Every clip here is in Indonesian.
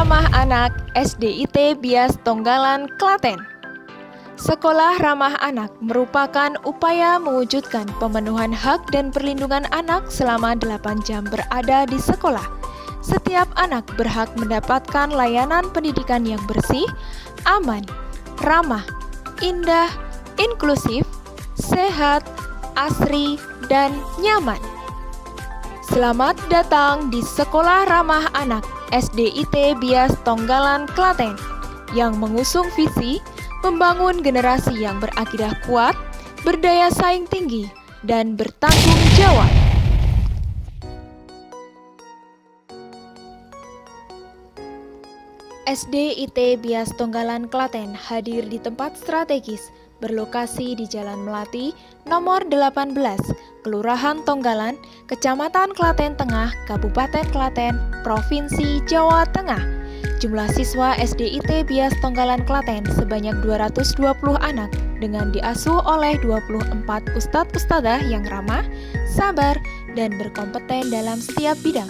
Ramah Anak SDIT Bias Tonggalan, Klaten. Sekolah Ramah Anak merupakan upaya mewujudkan pemenuhan hak dan perlindungan anak selama 8 jam berada di sekolah. Setiap anak berhak mendapatkan layanan pendidikan yang bersih, aman, ramah, indah, inklusif, sehat, asri, dan nyaman. Selamat datang di Sekolah Ramah Anak SDIT Bias Tonggalan, Klaten yang mengusung visi membangun generasi yang berakidah kuat, berdaya saing tinggi, dan bertanggung jawab. SDIT Bias Tonggalan, Klaten hadir di tempat strategis berlokasi di Jalan Melati nomor 18, Kelurahan Tonggalan, Kecamatan Klaten Tengah, Kabupaten Klaten, Provinsi Jawa Tengah. Jumlah siswa SDIT Bias Tonggalan, Klaten sebanyak 220 anak dengan diasuh oleh 24 ustadz-ustadzah yang ramah, sabar, dan berkompeten dalam setiap bidang.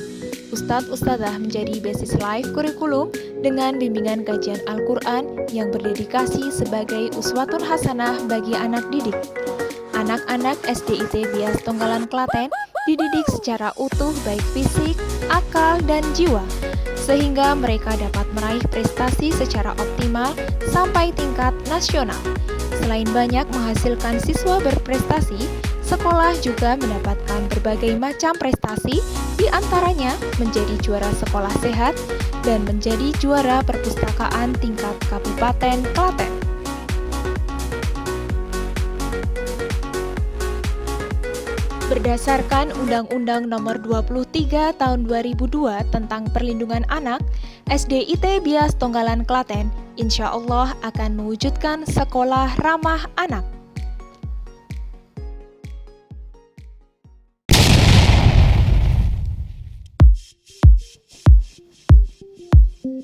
Ustadz-ustadzah menjadi basis live kurikulum dengan bimbingan kajian Al-Quran yang berdedikasi sebagai uswatun hasanah bagi anak didik. Anak-anak SDIT Bias Tonggalan, Klaten dididik secara utuh baik fisik, akal, dan jiwa, sehingga mereka dapat meraih prestasi secara optimal sampai tingkat nasional. Selain banyak menghasilkan siswa berprestasi, sekolah juga mendapatkan berbagai macam prestasi, di antaranya menjadi juara sekolah sehat dan menjadi juara perpustakaan tingkat Kabupaten Klaten. Berdasarkan Undang-Undang Nomor 23 Tahun 2002 tentang Perlindungan Anak, SDIT Bias Tonggalan, Klaten insya Allah akan mewujudkan sekolah ramah anak.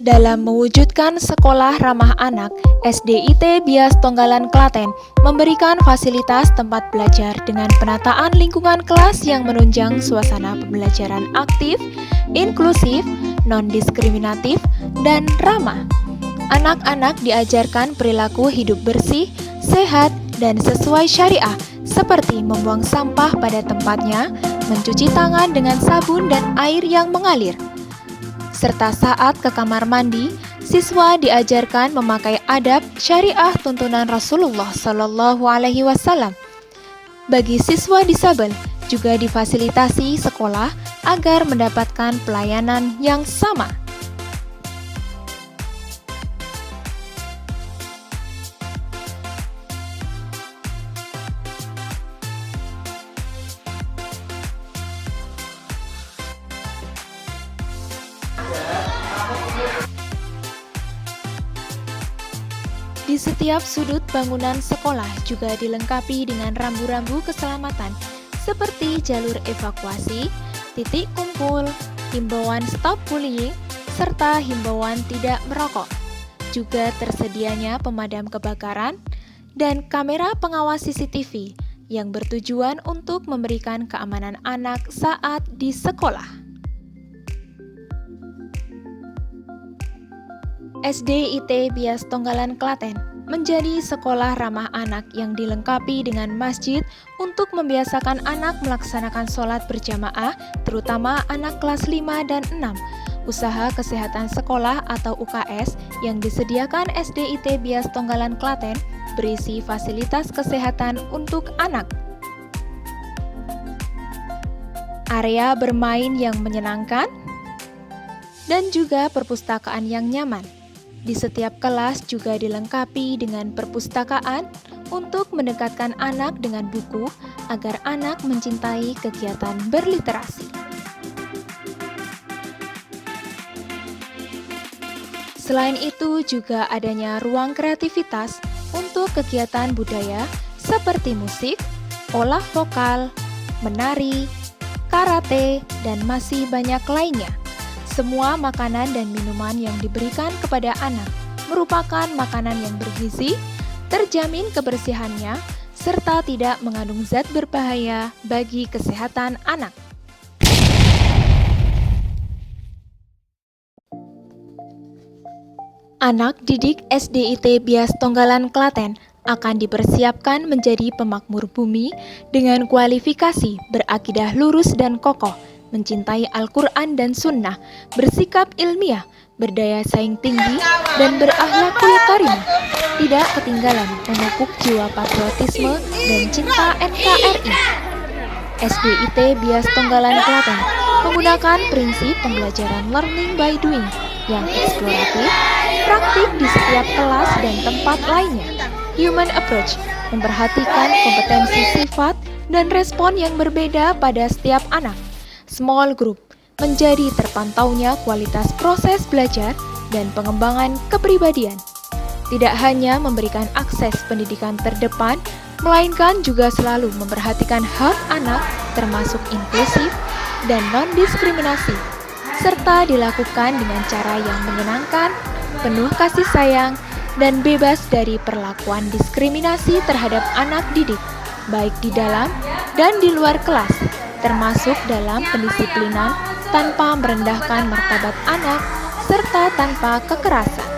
Dalam mewujudkan sekolah ramah anak, SDIT Bias Tonggalan, Klaten memberikan fasilitas tempat belajar dengan penataan lingkungan kelas yang menunjang suasana pembelajaran aktif, inklusif, non-diskriminatif, dan ramah. Anak-anak diajarkan perilaku hidup bersih, sehat, dan sesuai syariah, seperti membuang sampah pada tempatnya, mencuci tangan dengan sabun dan air yang mengalir, serta saat ke kamar mandi, siswa diajarkan memakai adab syariah tuntunan Rasulullah Shallallahu Alaihi Wasallam. Bagi siswa disabel juga difasilitasi sekolah agar mendapatkan pelayanan yang sama. Di setiap sudut bangunan sekolah juga dilengkapi dengan rambu-rambu keselamatan seperti jalur evakuasi, titik kumpul, himbauan stop bullying, serta himbauan tidak merokok. Juga tersedianya pemadam kebakaran dan kamera pengawas CCTV yang bertujuan untuk memberikan keamanan anak saat di sekolah. SDIT Bias Tonggalan, Klaten menjadi sekolah ramah anak yang dilengkapi dengan masjid untuk membiasakan anak melaksanakan sholat berjamaah, terutama anak kelas 5 dan 6. Usaha kesehatan sekolah atau UKS yang disediakan SDIT Bias Tonggalan, Klaten berisi fasilitas kesehatan untuk anak, area bermain yang menyenangkan, dan juga perpustakaan yang nyaman. Di setiap kelas juga dilengkapi dengan perpustakaan untuk mendekatkan anak dengan buku agar anak mencintai kegiatan berliterasi. Selain itu juga adanya ruang kreativitas untuk kegiatan budaya seperti musik, olah vokal, menari, karate, dan masih banyak lainnya. Semua makanan dan minuman yang diberikan kepada anak merupakan makanan yang bergizi, terjamin kebersihannya, serta tidak mengandung zat berbahaya bagi kesehatan anak. Anak didik SDIT Bias Tonggalan Klaten akan dipersiapkan menjadi pemakmur bumi dengan kualifikasi berakidah lurus dan kokoh, mencintai Al-Quran dan Sunnah, bersikap ilmiah, berdaya saing tinggi, dan berakhlakul karimah. Tidak ketinggalan memupuk jiwa patriotisme dan cinta NKRI. SDIT Bias Tonggalan Klaten menggunakan prinsip pembelajaran learning by doing yang eksploratif, praktik di setiap kelas dan tempat lainnya. Human approach memperhatikan kompetensi sifat dan respon yang berbeda pada setiap anak. Small group menjadi terpantaunya kualitas proses belajar dan pengembangan kepribadian. Tidak hanya memberikan akses pendidikan terdepan, melainkan juga selalu memperhatikan hak anak termasuk inklusif dan non-diskriminasi, serta dilakukan dengan cara yang menyenangkan, penuh kasih sayang, dan bebas dari perlakuan diskriminasi terhadap anak didik, baik di dalam dan di luar kelas, termasuk dalam pendisiplinan tanpa merendahkan martabat anak, serta tanpa kekerasan.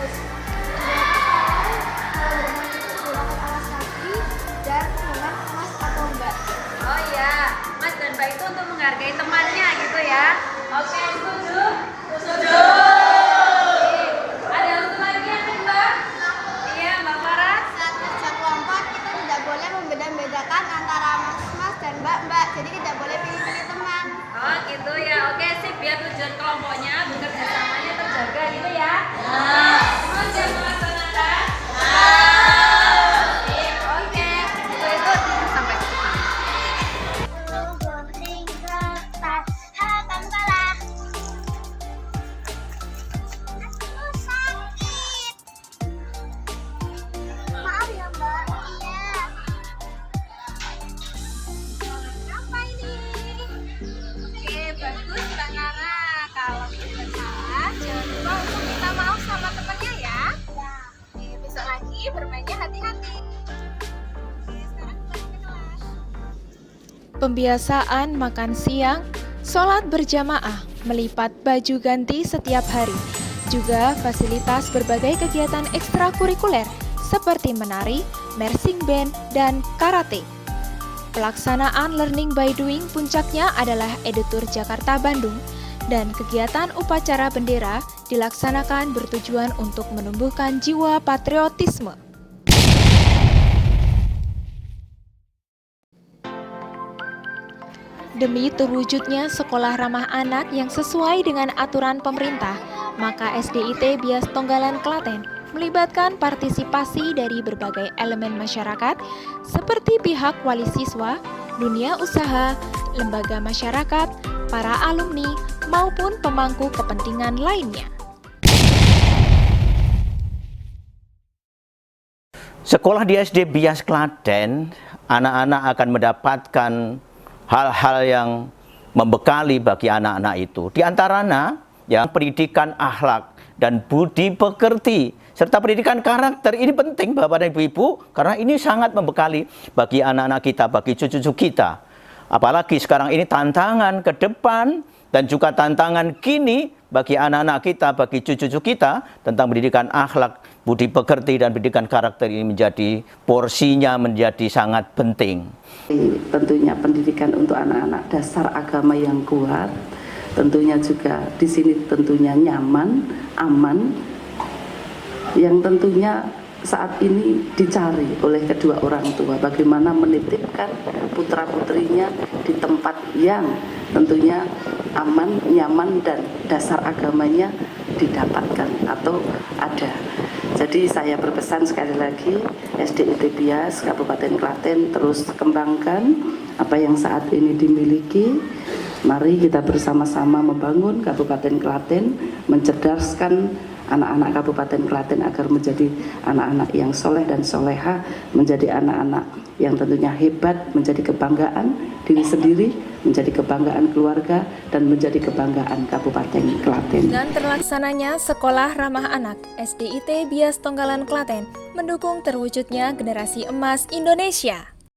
Oh iya, Mas dan Mbak itu untuk menghargai temannya gitu ya. Oke, setuju? Setuju. Ada usul lagi yang kedua? Iya, Mbak Farah. Saat kerja kelompok kita tidak boleh membeda-bedakan antara mas-mas dan mbak-mbak. Jadi tidak boleh pilih-pilih teman. Oh gitu ya. Oke, sip. Biar tujuan kelompoknya bekerja samanya terjaga gitu ya. Terus yang melaksanakan? Sip. Oke. Itu sampai ke depan. Maaf ya mbak. Iya. Apa ini? Oke, bagus Mbak Nara. Kalau kita salah, jangan lupa untuk minta maaf sama temannya ya. Oke, besok lagi bermainnya hati-hati. Oke, sekarang kembali ke kelas. Pembiasaan makan siang, sholat berjamaah, melipat baju ganti setiap hari, juga fasilitas berbagai kegiatan ekstrakurikuler seperti menari, marching band, dan karate. Pelaksanaan learning by doing puncaknya adalah Edutur Jakarta Bandung, dan kegiatan upacara bendera dilaksanakan bertujuan untuk menumbuhkan jiwa patriotisme. Demi terwujudnya sekolah ramah anak yang sesuai dengan aturan pemerintah, maka SDIT Bias Tonggalan Klaten melibatkan partisipasi dari berbagai elemen masyarakat seperti pihak wali siswa, dunia usaha, lembaga masyarakat, para alumni, maupun pemangku kepentingan lainnya. Sekolah di SD Bias Klaten, anak-anak akan mendapatkan hal-hal yang membekali bagi anak-anak itu. Di antaranya, yang pendidikan akhlak dan budi pekerti, serta pendidikan karakter. Ini penting Bapak dan Ibu-Ibu, karena ini sangat membekali bagi anak-anak kita, bagi cucu-cucu kita. Apalagi sekarang ini tantangan ke depan dan juga tantangan kini bagi anak-anak kita, bagi cucu-cucu kita tentang pendidikan akhlak, budi pekerti, dan pendidikan karakter ini menjadi porsinya menjadi sangat penting. Tentunya pendidikan untuk anak-anak, dasar agama yang kuat, tentunya juga di sini tentunya nyaman, aman, yang tentunya saat ini dicari oleh kedua orang tua, bagaimana menitipkan putra-putrinya di tempat yang tentunya aman, nyaman, dan dasar agamanya didapatkan atau ada. Jadi saya berpesan sekali lagi, SDIT Bias Kabupaten Klaten terus kembangkan apa yang saat ini dimiliki. Mari kita bersama-sama membangun Kabupaten Klaten, mencerdaskan anak-anak Kabupaten Klaten agar menjadi anak-anak yang soleh dan soleha, menjadi anak-anak yang tentunya hebat, menjadi kebanggaan diri sendiri, menjadi kebanggaan keluarga, dan menjadi kebanggaan Kabupaten Klaten. Dengan terlaksananya Sekolah Ramah Anak, SDIT Bias Tonggalan Klaten mendukung terwujudnya generasi emas Indonesia.